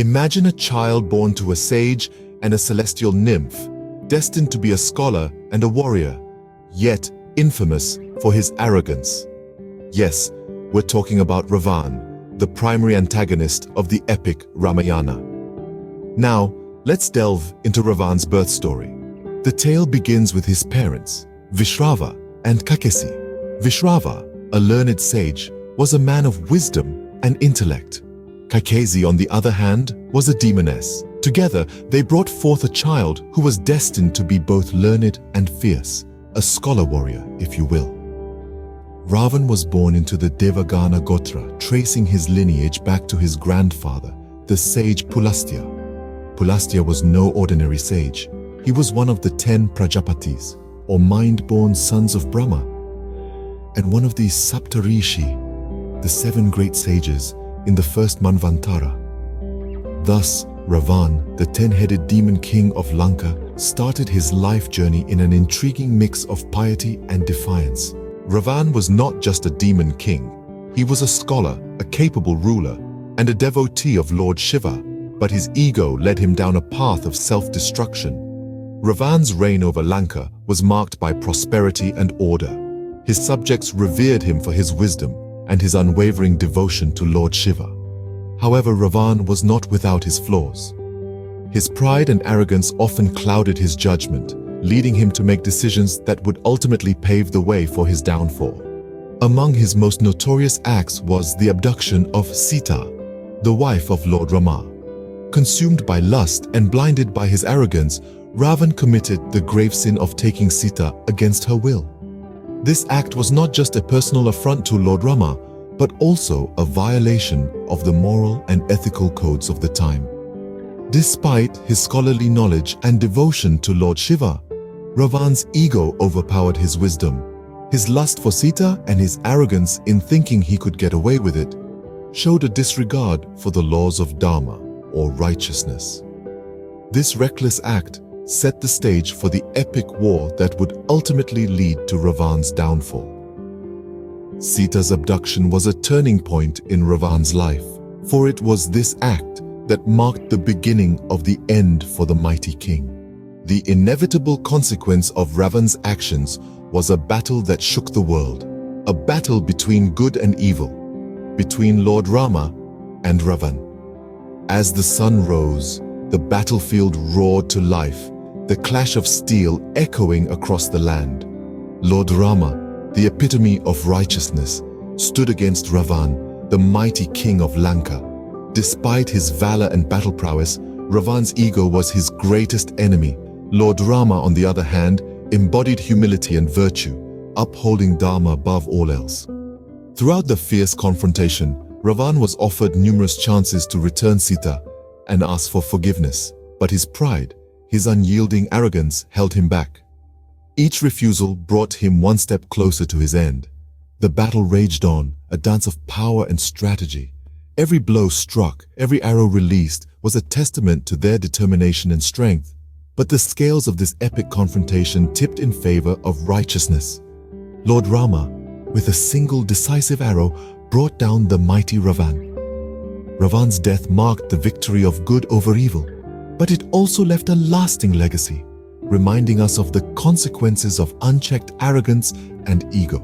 Imagine a child born to a sage and a celestial nymph, destined to be a scholar and a warrior, yet infamous for his arrogance. Yes, we're talking about Ravan, the primary antagonist of the epic Ramayana. Now, let's delve into Ravan's birth story. The tale begins with his parents, Vishrava and Rakshasi. Vishrava, a learned sage, was a man of wisdom and intellect. Kaikasi, on the other hand, was a demoness. Together, they brought forth a child who was destined to be both learned and fierce, a scholar warrior, if you will. Ravan was born into the Devagana Gotra, tracing his lineage back to his grandfather, the sage Pulastya. Pulastya was no ordinary sage. He was one of the 10 Prajapatis, or mind-born sons of Brahma, and one of the Saptarishi, the 7 great sages in the first Manvantara. Thus, Ravan, the 10-headed demon king of Lanka, started his life journey in an intriguing mix of piety and defiance. Ravan was not just a demon king. He was a scholar, a capable ruler, and a devotee of Lord Shiva, but his ego led him down a path of self-destruction. Ravan's reign over Lanka was marked by prosperity and order. His subjects revered him for his wisdom and his unwavering devotion to Lord Shiva. However, Ravan was not without his flaws. His pride and arrogance often clouded his judgment, leading him to make decisions that would ultimately pave the way for his downfall. Among his most notorious acts was the abduction of Sita, the wife of Lord Rama. Consumed by lust and blinded by his arrogance, Ravan committed the grave sin of taking Sita against her will. This act was not just a personal affront to Lord Rama, but also a violation of the moral and ethical codes of the time. Despite his scholarly knowledge and devotion to Lord Shiva, Ravan's ego overpowered his wisdom. His lust for Sita and his arrogance in thinking he could get away with it showed a disregard for the laws of Dharma, or righteousness. This reckless act set the stage for the epic war that would ultimately lead to Ravan's downfall. Sita's abduction was a turning point in Ravan's life, for it was this act that marked the beginning of the end for the mighty king. The inevitable consequence of Ravan's actions was a battle that shook the world, a battle between good and evil, between Lord Rama and Ravan. As the sun rose, the battlefield roared to life, the clash of steel echoing across the land. Lord Rama, the epitome of righteousness, stood against Ravan, the mighty king of Lanka. Despite his valor and battle prowess, Ravan's ego was his greatest enemy. Lord Rama, on the other hand, embodied humility and virtue, upholding Dharma above all else. Throughout the fierce confrontation, Ravan was offered numerous chances to return Sita and ask for forgiveness, but his pride, his unyielding arrogance held him back. Each refusal brought him one step closer to his end. The battle raged on, a dance of power and strategy. Every blow struck, every arrow released was a testament to their determination and strength. But the scales of this epic confrontation tipped in favor of righteousness. Lord Rama, with a single decisive arrow, brought down the mighty Ravan. Ravan's death marked the victory of good over evil, but it also left a lasting legacy, reminding us of the consequences of unchecked arrogance and ego.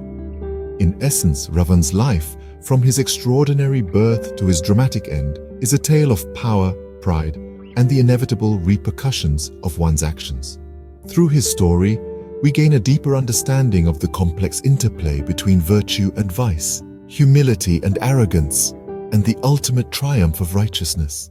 In essence, Ravan's life, from his extraordinary birth to his dramatic end, is a tale of power, pride, and the inevitable repercussions of one's actions. Through his story, we gain a deeper understanding of the complex interplay between virtue and vice, humility and arrogance, and the ultimate triumph of righteousness.